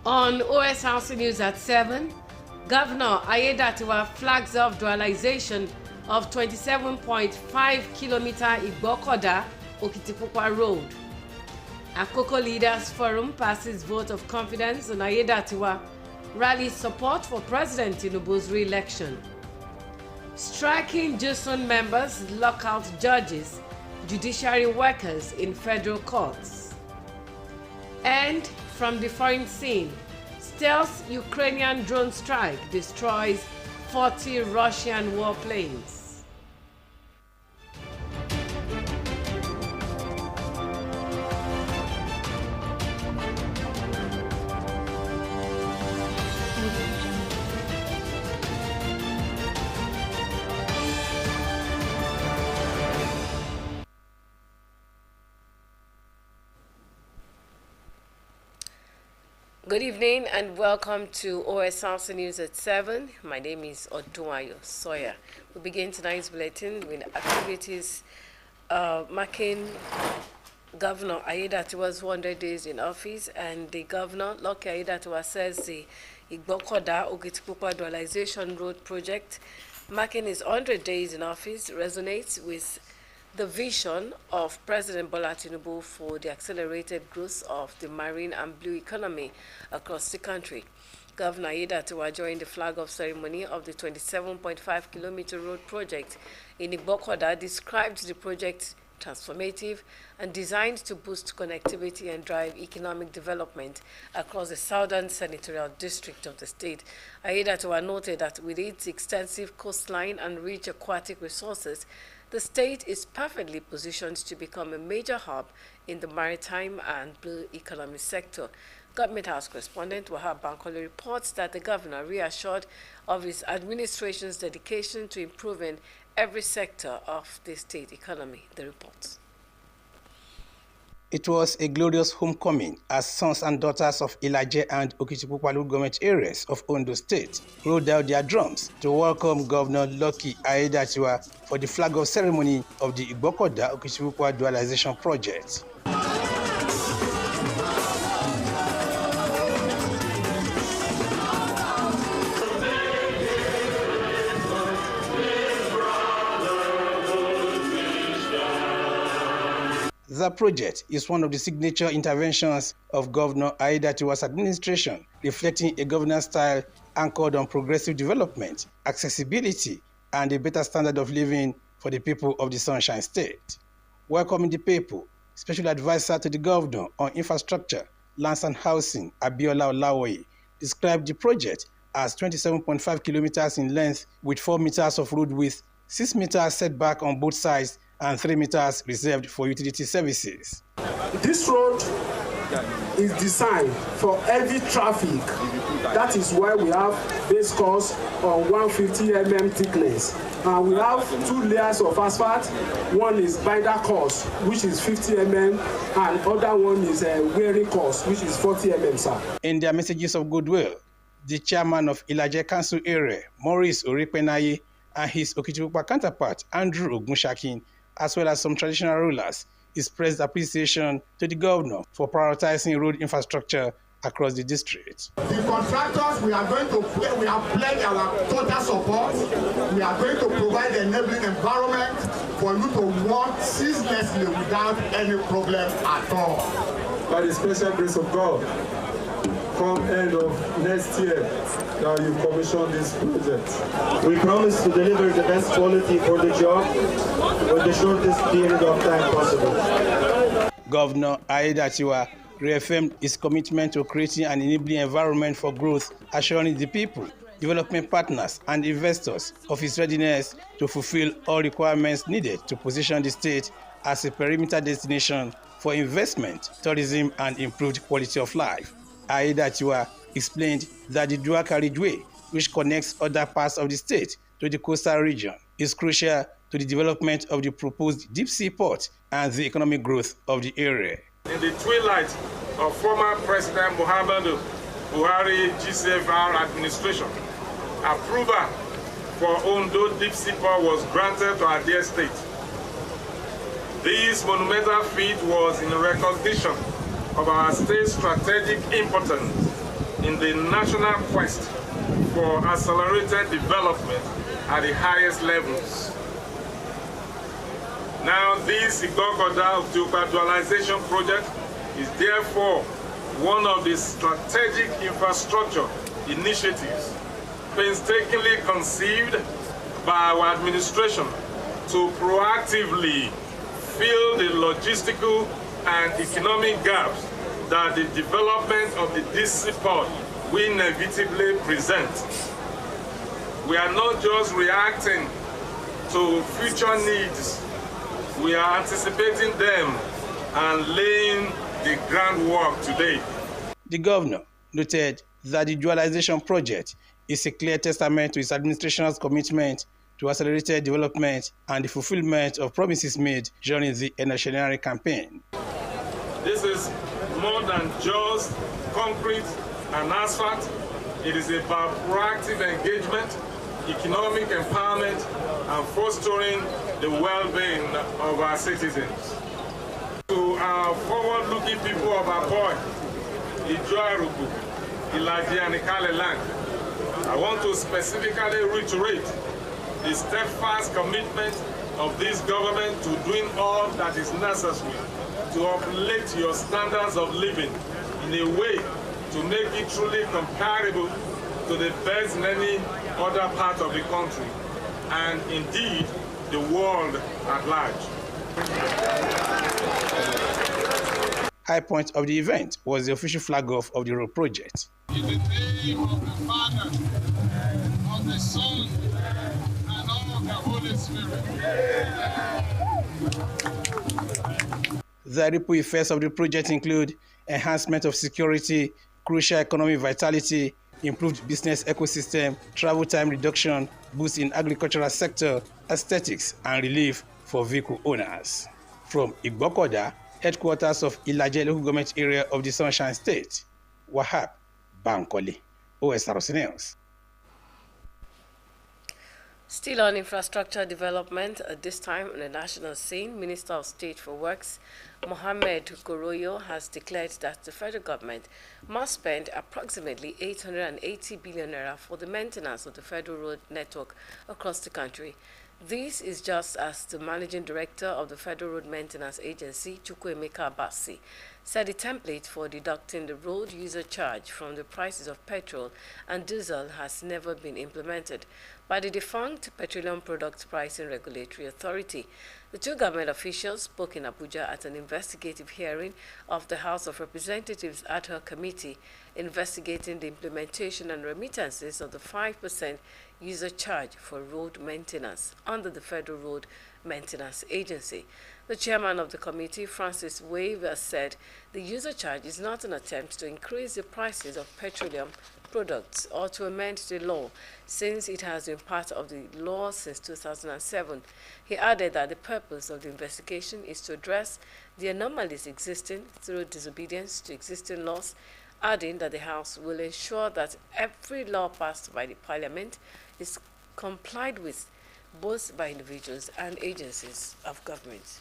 On OSRC News at 7, Governor Ayedatiwa flags off dualization of 27.5-kilometer Igbokoda-Okitipupa Road. Akoko Leaders Forum passes vote of confidence on Ayedatiwa, rallies support for President Tinubu's re-election. Striking JUSUN members lock out judges, judiciary workers in federal courts. And from the foreign scene, stealth Ukrainian drone strike destroys 40 Russian warplanes. Good evening and welcome to OSRC News at 7. My name is Odunayo Sawyer. We begin tonight's bulletin with activities marking Governor Ayedatiwa's 100 days in office, and the governor, Lucky Ayedatiwa, says the Igbokoda-Okitipupa dualization road project marking his 100 days in office resonates with the vision of President Bola Tinubu for the accelerated growth of the marine and blue economy across the country. Governor Ayedatiwa, during the flag-off ceremony of the 27.5-kilometer road project in Igbokoda, described the project transformative and designed to boost connectivity and drive economic development across the southern senatorial district of the state. Ayedatiwa noted that with its extensive coastline and rich aquatic resources, the state is perfectly positioned to become a major hub in the maritime and blue economy sector. Government House correspondent Wahab Bankole reports that the governor reassured of his administration's dedication to improving every sector of the state economy. The report. It was a glorious homecoming as sons and daughters of Ilaje and Okitipupa local government areas of Ondo State rolled out their drums to welcome Governor Lucky Ayedatiwa for the flag-off ceremony of the Igbokoda-Okitipupa dualization project. The project is one of the signature interventions of Governor Ayedatiwa's administration, reflecting a governance style anchored on progressive development, accessibility, and a better standard of living for the people of the Sunshine State. Welcoming the people, Special Advisor to the Governor on Infrastructure, Lands and Housing, Abiola Olawoye, described the project as 27.5 kilometers in length with 4 meters of road width, 6 meters setback on both sides, and 3 meters reserved for utility services. This road is designed for heavy traffic. That is why we have base course on 150 mm thickness. And we have 2 layers of asphalt. One is binder course, which is 50 mm, and other one is a wearing course, which is 40 mm, sir. In their messages of goodwill, the chairman of Ilaje Council Area, Maurice Orepenaye, and his Okitipupa counterpart, Andrew Ogunshakin, as well as some traditional rulers, expressed appreciation to the governor for prioritizing road infrastructure across the district. The contractors, we have pledged our total support. We are going to provide the enabling environment for you to work ceaselessly without any problem at all. By the special grace of God, come end of next year, now you commission this project. We promise to deliver the best quality for the job with the shortest period of time possible. Governor Ayedatiwa reaffirmed his commitment to creating an enabling environment for growth, assuring the people, development partners, and investors of his readiness to fulfill all requirements needed to position the state as a perimeter destination for investment, tourism, and improved quality of life. Ayedatiwa explained that the dual carriageway, which connects other parts of the state to the coastal region, is crucial to the development of the proposed deep sea port and the economic growth of the area. In the twilight of former President Muhammadu Buhari GCFR administration, approval for Ondo deep sea port was granted to our dear state. This monumental feat was in recognition of our state's strategic importance in the national quest for accelerated development at the highest levels. Now, this Igogoda dualization project is therefore one of the strategic infrastructure initiatives painstakingly conceived by our administration to proactively fill the logistical and economic gaps that the development of the DC port will inevitably present. We are not just reacting to future needs, we are anticipating them and laying the groundwork today. The governor noted that the dualization project is a clear testament to his administration's commitment to accelerated development and the fulfillment of promises made during the electioneering campaign. This is more than just concrete and asphalt. It is about proactive engagement, economic empowerment, and fostering the well-being of our citizens. To our forward-looking people of our boy, Ijoaruku, Ilaji, and Ikale land, I want to specifically reiterate the steadfast commitment of this government to doing all that is necessary to uplift your standards of living in a way to make it truly comparable to the best in any other part of the country and indeed the world at large. High point of the event was the official flag-off of the road project. In the name of the Father, of the Son, and of the Holy Spirit. The ripple effects of the project include enhancement of security, crucial economic vitality, improved business ecosystem, travel time reduction, boost in agricultural sector, aesthetics, and relief for vehicle owners. From Igbokoda, headquarters of Ilaje local government area of the Sunshine State, Wahab Bankole, OSRC News. Still on infrastructure development, at this time on the national scene, Minister of State for Works, Mohammed Goroyo, has declared that the federal government must spend approximately 880 billion naira for the maintenance of the federal road network across the country. This is just as the managing director of the Federal Road Maintenance Agency, Chukwuemeka Abasi, said the template for deducting the road user charge from the prices of petrol and diesel has never been implemented by the defunct Petroleum Products Pricing Regulatory Authority. The two government officials spoke in Abuja at an investigative hearing of the House of Representatives ad hoc committee investigating the implementation and remittances of the 5% user charge for road maintenance under the Federal Road Maintenance Agency. The chairman of the committee, Francis Weaver, said the user charge is not an attempt to increase the prices of petroleum products or to amend the law, since it has been part of the law since 2007. He added that the purpose of the investigation is to address the anomalies existing through disobedience to existing laws, adding that the House will ensure that every law passed by the Parliament is complied with, both by individuals and agencies of government.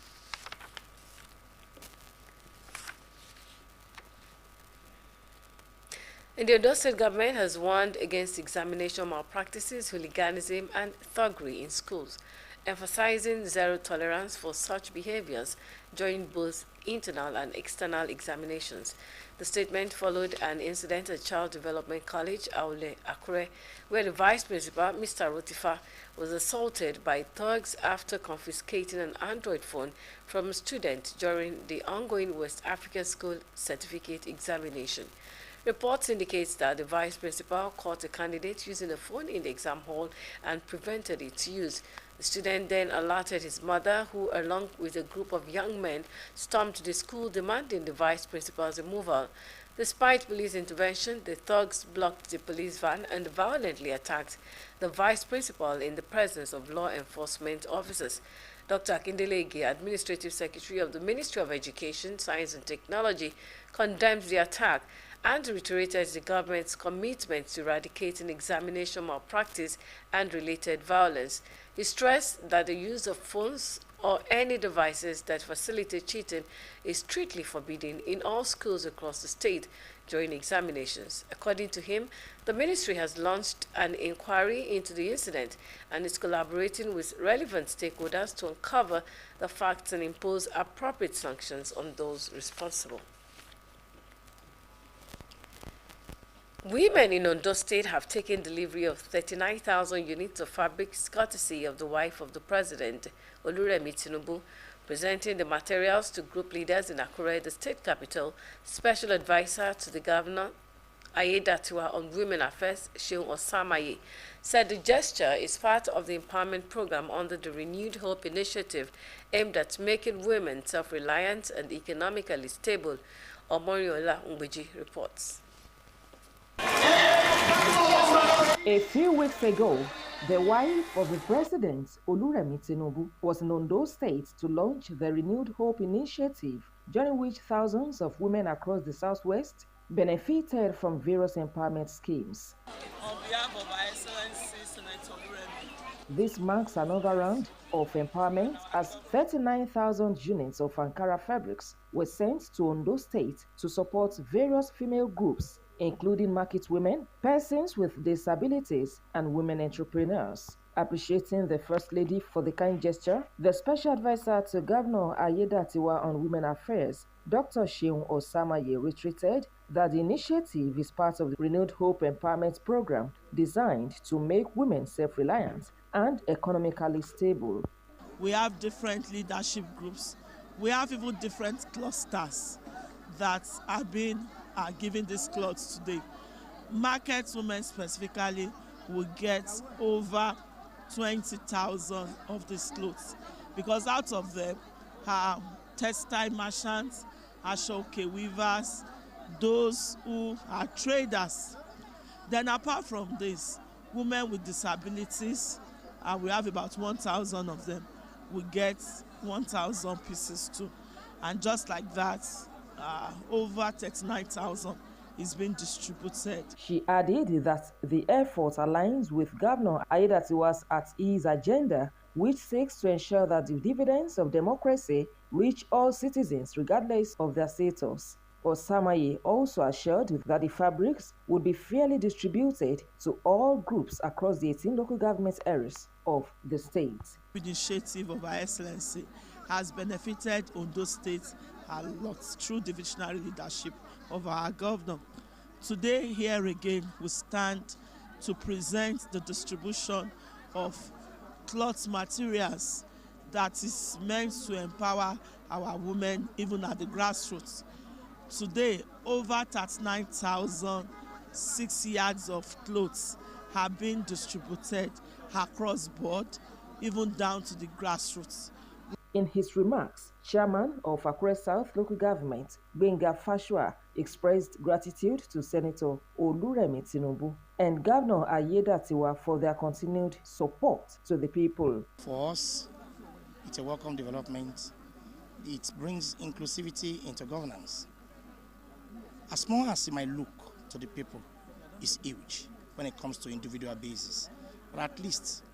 And the Ondo State government has warned against examination malpractices, hooliganism, and thuggery in schools, emphasizing zero tolerance for such behaviors during both internal and external examinations. The statement followed an incident at Child Development College, Aule, Akure, where the vice principal, Mr. Rotifa, was assaulted by thugs after confiscating an Android phone from a student during the ongoing West African School Certificate examination. Reports indicate that the vice principal caught a candidate using a phone in the exam hall and prevented its use. The student then alerted his mother, who, along with a group of young men, stormed the school demanding the vice principal's removal. Despite police intervention, the thugs blocked the police van and violently attacked the vice principal in the presence of law enforcement officers. Dr. Akindele Ige, Administrative Secretary of the Ministry of Education, Science and Technology, condemned the attack and reiterated the government's commitment to eradicating examination malpractice and related violence. He stressed that the use of phones or any devices that facilitate cheating is strictly forbidden in all schools across the state during examinations. According to him, the ministry has launched an inquiry into the incident and is collaborating with relevant stakeholders to uncover the facts and impose appropriate sanctions on those responsible. Women in Ondo State have taken delivery of 39,000 units of fabrics courtesy of the wife of the president, Oluremi Tinubu, presenting the materials to group leaders in Akure, the state capital. Special advisor to the governor, Ayedatiwa on Women Affairs, Seun Osamaye, said the gesture is part of the empowerment program under the Renewed Hope initiative aimed at making women self-reliant and economically stable. Omoriola Ngbeji reports. A few weeks ago, the wife of the president, Oluremi Tinubu, was in Ondo State to launch the Renewed Hope initiative, during which thousands of women across the southwest benefited from various empowerment schemes. On behalf of Her Excellency Senator Oluremi, this marks another round of empowerment as 39,000 units of Ankara fabrics were sent to Ondo State to support various female groups, including market women, persons with disabilities, and women entrepreneurs. Appreciating the First Lady for the kind gesture, the Special Advisor to Governor Ayedatiwa on Women Affairs, Dr. Seun Osamaye, reiterated that the initiative is part of the Renewed Hope Empowerment Program designed to make women self-reliant and economically stable. we have different leadership groups. We have even different clusters that have been giving these clothes today. Market women specifically will get over 20,000 of these clothes, because out of them are textile merchants, ashoke weavers, those who are traders. Then apart from this, women with disabilities, we have about 1,000 of them, we get 1,000 pieces too. And just like that, over 39,000 is being distributed. She added that the effort aligns with Governor Ayedatiwa's At Ease agenda, which seeks to ensure that the dividends of democracy reach all citizens regardless of their status. Osamaye also assured that the fabrics would be fairly distributed to all groups across the 18 local government areas of the state. The initiative of Her Excellency has benefited Ondo State a lot through the visionary leadership of our governor. Today, here again, we stand to present the distribution of cloth materials that is meant to empower our women even at the grassroots. Today, over 39,006 yards of clothes have been distributed across board, even down to the grassroots. In his remarks, Chairman of Akure South Local Government, Gbenga Fashua, expressed gratitude to Senator Oluremi Tinubu and Governor Ayedatiwa for their continued support to the people. For us, it's a welcome development. It brings inclusivity into governance. As small as it might look to the people, it's huge when it comes to individual basis. But at least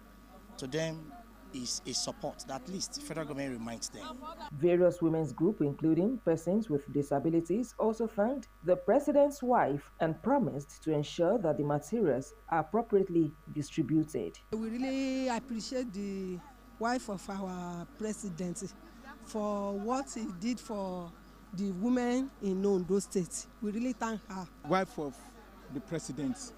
to them, is a support that at least the federal government reminds them. Various women's groups, including persons with disabilities, also thanked the president's wife and promised to ensure that the materials are appropriately distributed. We really appreciate the wife of our president for what he did for the women in Ondo State. We really thank her. Wife of the president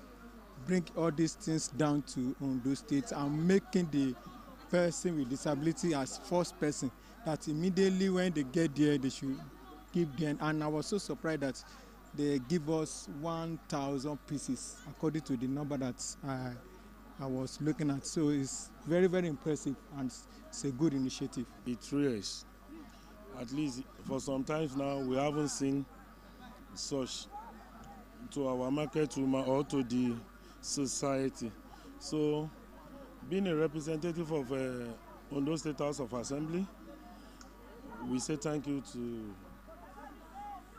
bring all these things down to Ondo State and making the person with disability as first person, that immediately when they get there they should give them. And I was so surprised that they give us 1,000 pieces according to the number that I was looking at. So it's very, very impressive and it's a good initiative. It is. At least for some times now we haven't seen such to our market woman or to the society. So being a representative of Ondo State House of Assembly, we say thank you to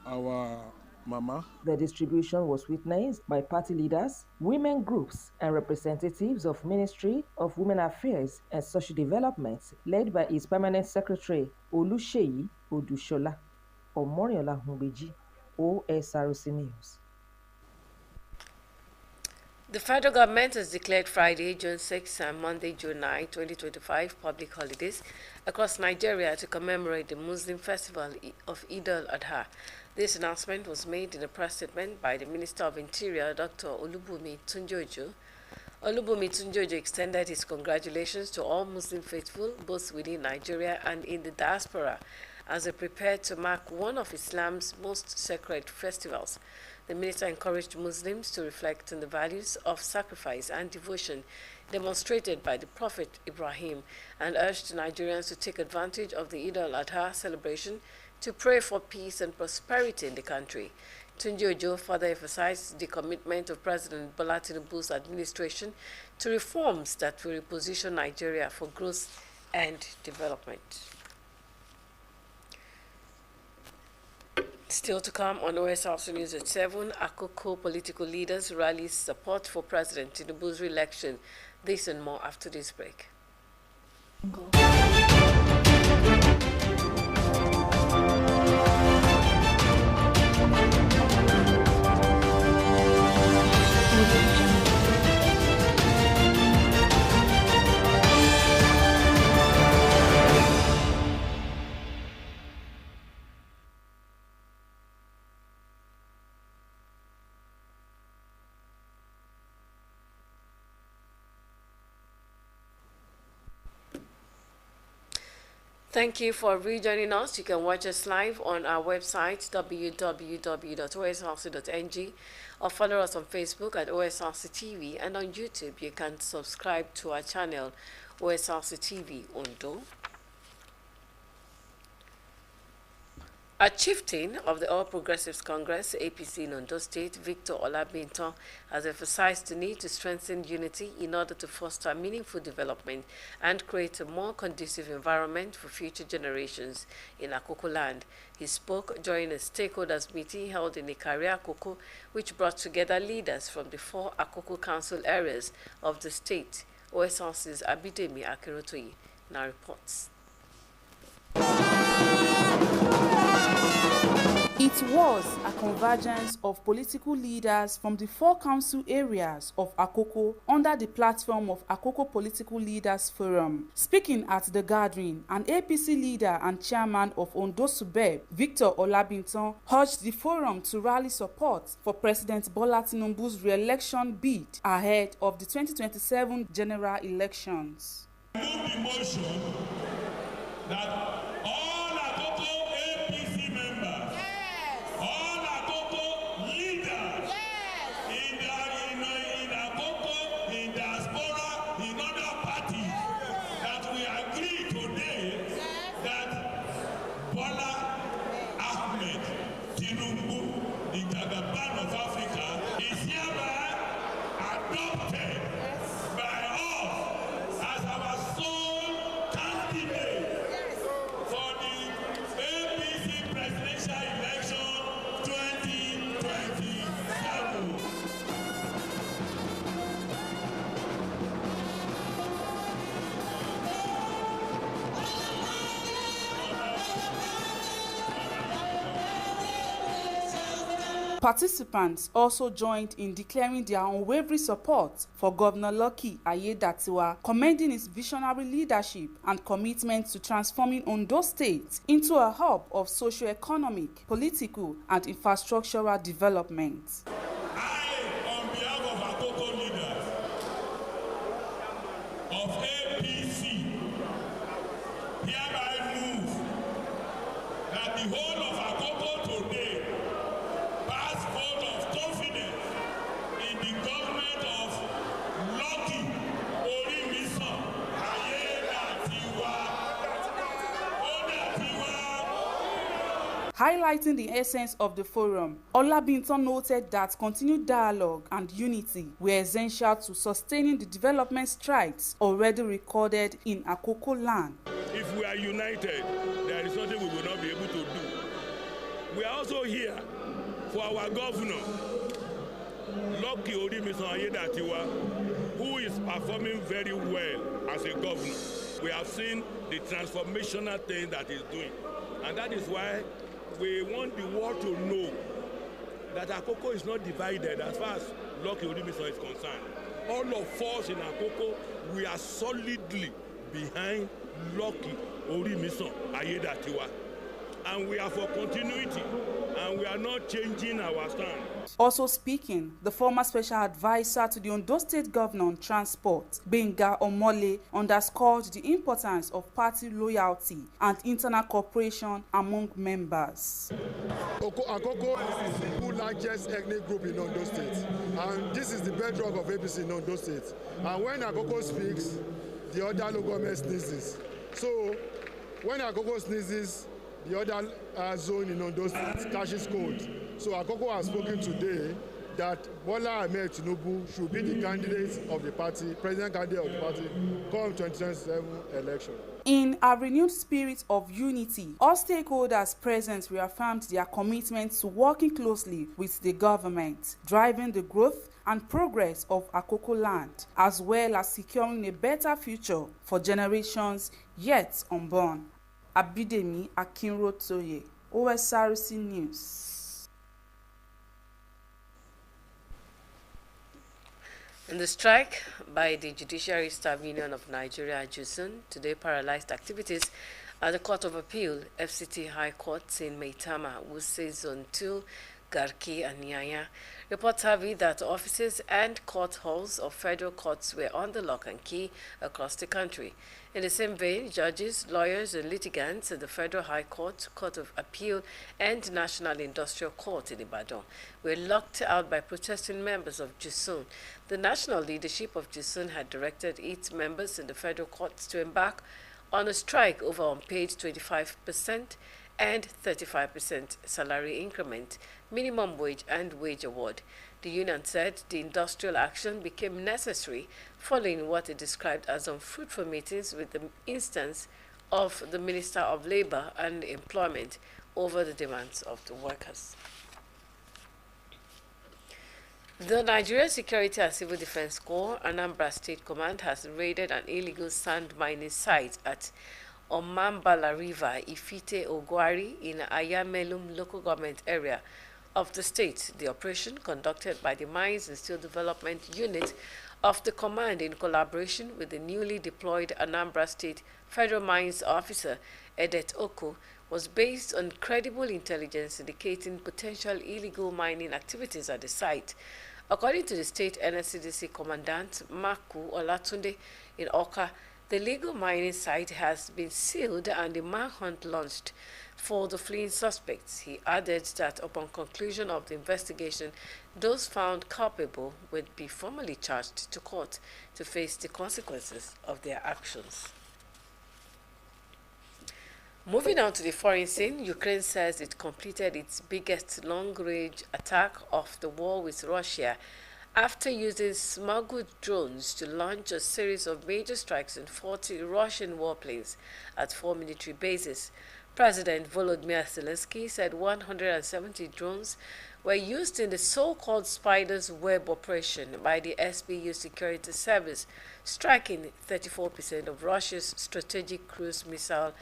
our Mama. The distribution was witnessed by party leaders, women groups, and representatives of Ministry of Women Affairs and Social Development, led by its permanent secretary, Oluseyi Odushola. Omoriola Humbeji, OSRC News. The federal government has declared Friday, June 6 and Monday, June 9, 2025 public holidays across Nigeria to commemorate the Muslim festival of Eid al-Adha. This announcement was made in a press statement by the Minister of Interior, Dr. Olubunmi Tunjojo. Olubunmi Tunjojo extended his congratulations to all Muslim faithful, both within Nigeria and in the diaspora, as they prepare to mark one of Islam's most sacred festivals. The minister encouraged Muslims to reflect on the values of sacrifice and devotion demonstrated by the Prophet Ibrahim and urged Nigerians to take advantage of the Eid al-Adha celebration to pray for peace and prosperity in the country. Tunjojo further emphasized the commitment of President Bola Tinubu's administration to reforms that will reposition Nigeria for growth and development. Still to come on OSRC News at 7, Akoko political leaders rally support for President Tinubu's re-election. This and more after this break. Thank you for rejoining us. You can watch us live on our website, www.osrc.ng, or follow us on Facebook at OSRC TV, and on YouTube you can subscribe to our channel, OSRC TV Ondo. A chieftain of the All Progressives Congress, APC in Ondo State, Victor Olabinton, has emphasized the need to strengthen unity in order to foster meaningful development and create a more conducive environment for future generations in Akoko land. He spoke during a stakeholders meeting held in Ikari Akoko, which brought together leaders from the 4 Akoko council areas of the state. OSRC's Abidemi Akirotoyi now reports. It was a convergence of political leaders from the 4 council areas of Akoko under the platform of Akoko Political Leaders Forum. Speaking at the gathering, an APC leader and chairman of Ondo Subeb, Victor Olabinton, urged the forum to rally support for President Bola Tinubu's re-election bid ahead of the 2027 general elections. I move the motion that all Akoko APC members, all Akoko leaders in Akoko, in diaspora, in other parties, that we agree today that Bola Ahmed Tinubu, the Jagaban of Africa, is hereby adopted by us as our sole candidate for the APC presidential election 2027. Participants also joined in declaring their unwavering support for Governor Lucky Ayedatiwa, commending his visionary leadership and commitment to transforming Ondo State into a hub of socio-economic, political, and infrastructural development. On behalf of Akoko leaders of APC, hereby move that the whole of Akoko today pass vote of confidence in the government of Lucky Orimisan Ayedatiwa. Highlighting the essence of the forum, Olabinton noted that continued dialogue and unity were essential to sustaining the development strides already recorded in Akoko land. If we are united, there is nothing we will not be able to do. We are also here for our governor, Lucky Odimison Ayedatiwa, who is performing very well as a governor. We have seen the transformational thing that he's doing. And that is why we want the world to know that Akoko is not divided as far as Lucky Odimison is concerned. All of us in Akoko, we are solidly behind Lucky Odimison Ayedatiwa. And we are for continuity, and we are not changing our stand. Also speaking, the former special advisor to the Ondo State Governor on Transport, Benga Omole, underscored the importance of party loyalty and internal cooperation among members. Akoko is the largest ethnic group in Ondo State, and this is the bedrock of APC in Ondo State. And when Akoko speaks, the other local government sneezes. So when Akoko sneezes, the other zone in Ondo State catches cold. So Akoko has spoken today that Bola Ahmed Tinubu should be the candidate of the party, president candidate of the party, come 2027 election. In a renewed spirit of unity, all stakeholders present reaffirmed their commitment to working closely with the government, driving the growth and progress of Akoko land, as well as securing a better future for generations yet unborn. Abidemi Akinrotoye, OSRC News. And the strike by the Judiciary Staff Union of Nigeria, JUSUN, today paralyzed activities at the Court of Appeal, FCT High Court in Maitama, Wuse Zone 2, Garki, and Nyanya. Reports have it that offices and court halls of federal courts were under lock and key across the country. In the same vein, judges, lawyers, and litigants at the Federal High Court, Court of Appeal, and National Industrial Court in Ibadan were locked out by protesting members of JUSUN. The national leadership of JUSUN had directed its members in the federal courts to embark on a strike over unpaid 25% and 35% salary increment, minimum wage, and wage award. The union said the industrial action became necessary following what it described as unfruitful meetings with the instance of the Minister of Labour and Employment over the demands of the workers. The Nigeria Security and Civil Defense Corps, Anambra State Command, has raided an illegal sand mining site at Omambala River, Ifite Ogwari, in Ayamelum local government area of the state. The operation, conducted by the Mines and Steel Development Unit of the command in collaboration with the newly deployed Anambra State Federal Mines Officer, Edet Oko, was based on credible intelligence indicating potential illegal mining activities at the site. According to the state NSCDC Commandant Maku Olatunde in Oka, the illegal mining site has been sealed and the manhunt launched for the fleeing suspects. He added that upon conclusion of the investigation, those found culpable would be formally charged to court to face the consequences of their actions. Moving on to the foreign scene, Ukraine says it completed its biggest long-range attack of the war with Russia after using smuggled drones to launch a series of major strikes in 40 Russian warplanes at 4 military bases. President Volodymyr Zelensky said 170 drones were used in the so-called Spider's Web operation by the SBU Security Service, striking 34% of Russia's strategic cruise missile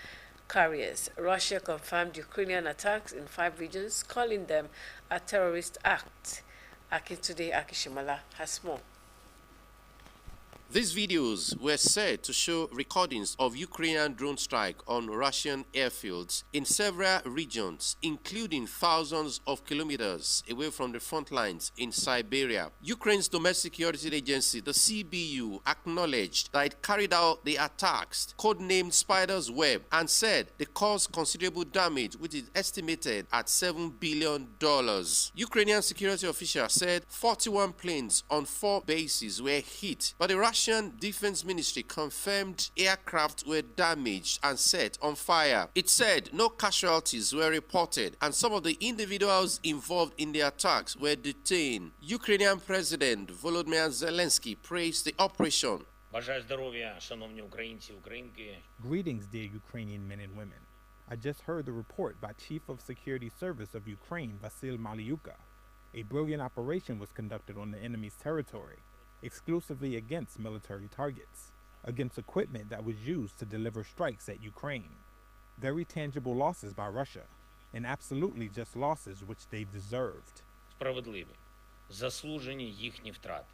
carriers. Russia confirmed Ukrainian attacks in 5 regions, calling them a terrorist act. Akintunde Akishimala has more. These videos were said to show recordings of Ukrainian drone strike on Russian airfields in several regions, including thousands of kilometers away from the front lines in Siberia. Ukraine's domestic security agency, the CBU, acknowledged that it carried out the attacks, codenamed Spider's Web, and said they caused considerable damage, which is estimated at $7 billion. Ukrainian security officials said 41 planes on 4 bases were hit, but the Russian Defense Ministry confirmed aircraft were damaged and set on fire. It said no casualties were reported and some of the individuals involved in the attacks were detained. Ukrainian President Volodymyr Zelensky praised the operation. Бажаю здоров'я, шановні українці, українки. Greetings, dear Ukrainian men and women. I just heard the report by Chief of Security Service of Ukraine, Vasyl Malyuka. A brilliant operation was conducted on the enemy's territory, exclusively against military targets, against equipment that was used to deliver strikes at Ukraine. Very tangible losses by Russia, and absolutely just losses which they deserved. Справедливі, заслужені їхні втрати.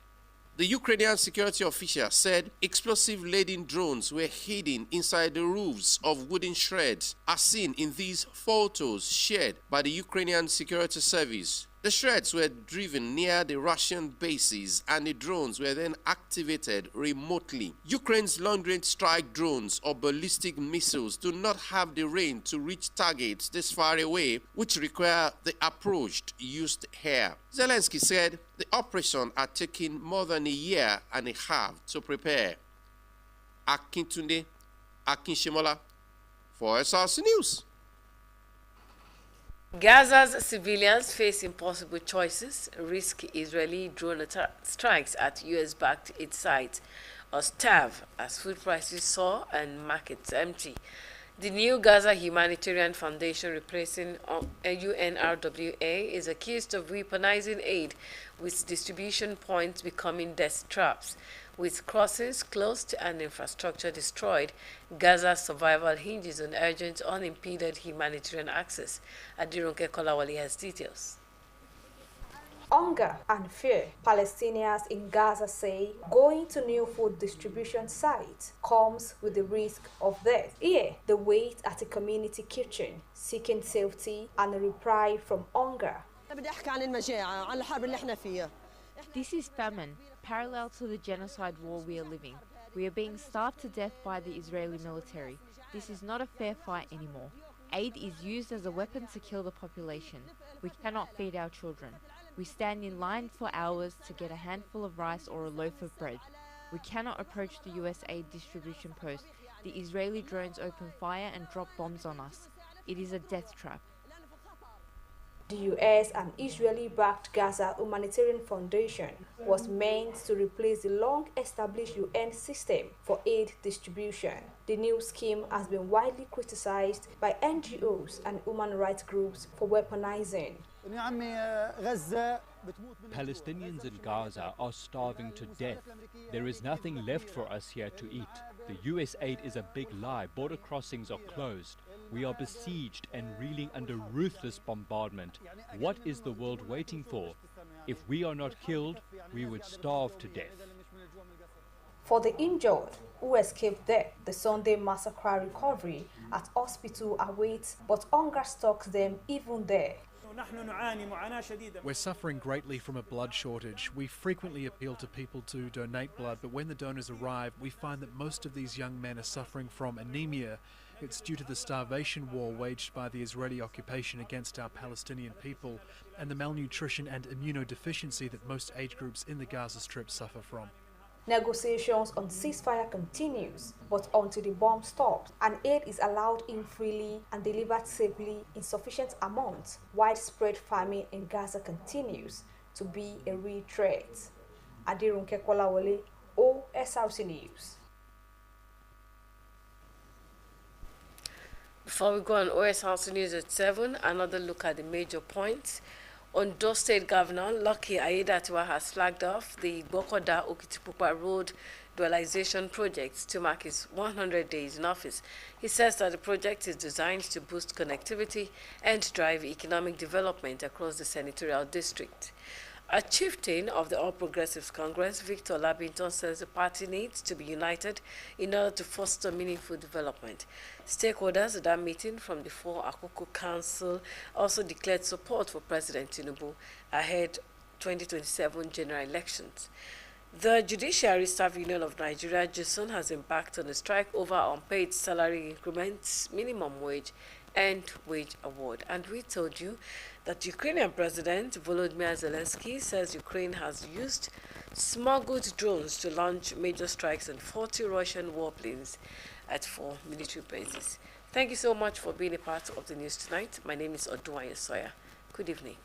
The Ukrainian security official said explosive-laden drones were hidden inside the roofs of wooden sheds, as seen in these photos shared by the Ukrainian security service. The shreds were driven near the Russian bases and the drones were then activated remotely. Ukraine's long-range strike drones or ballistic missiles do not have the range to reach targets this far away, which require the approach used here. Zelensky said the operation had taken more than a year and a half to prepare. Akintunde Akinshimola for OSRC News. Gaza's civilians face impossible choices, risk Israeli drone strikes at US-backed aid sites, or starve as food prices soar and markets empty. The new Gaza Humanitarian Foundation, replacing UNRWA, is accused of weaponizing aid, with distribution points becoming death traps. With crossings closed and infrastructure destroyed, Gaza's survival hinges on urgent, unimpeded humanitarian access. Adirunke Kolawale has details. Hunger and fear, Palestinians in Gaza say going to new food distribution sites comes with the risk of death. Here, they wait at a community kitchen, seeking safety and a reprieve from hunger. This is famine, parallel to the genocide war we are living. We are being starved to death by the Israeli military. This is not a fair fight anymore. Aid is used as a weapon to kill the population. We cannot feed our children. We stand in line for hours to get a handful of rice or a loaf of bread. We cannot approach the US aid distribution post. The Israeli drones open fire and drop bombs on us. It is a death trap. The US and Israeli-backed Gaza Humanitarian Foundation was meant to replace the long-established UN system for aid distribution. The new scheme has been widely criticized by NGOs and human rights groups for weaponizing. Palestinians in Gaza are starving to death. There is nothing left for us here to eat. The US aid is a big lie. Border crossings are closed. We are besieged and reeling under ruthless bombardment. What is the world waiting for? If we are not killed, we would starve to death. For the injured who escaped death, the Sunday massacre recovery at hospital awaits, but hunger stalks them even there. We're suffering greatly from a blood shortage. We frequently appeal to people to donate blood, but when the donors arrive, we find that most of these young men are suffering from anemia. It's due to the starvation war waged by the Israeli occupation against our Palestinian people and the malnutrition and immunodeficiency that most age groups in the Gaza Strip suffer from. Negotiations on ceasefire continues, but until the bomb stops and aid is allowed in freely and delivered safely in sufficient amounts, widespread famine in Gaza continues to be a real threat. Adirunke Kolawale, OSRC News. Before we go on OSRC News at 7, another look at the major points. Ondo State Governor Lucky Aiyedatiwa has flagged off the Bokoda Okitipupa Road dualization project to mark his 100 days in office. He says that the project is designed to boost connectivity and drive economic development across the senatorial district. A chieftain of the All Progressives Congress, Victor Labinton, says the party needs to be united in order to foster meaningful development. Stakeholders at that meeting from the 4 Akoko Council also declared support for President Tinubu ahead 2027 general elections. The Judiciary Staff Union of Nigeria, JUSUN, has embarked on a strike over unpaid salary increments, minimum wage, and wage award. And we told you that Ukrainian President Volodymyr Zelensky says Ukraine has used smuggled drones to launch major strikes on 40 Russian warplanes at 4 military bases. Thank you so much for being a part of the news tonight. My name is Oduwayo Soya. Good evening.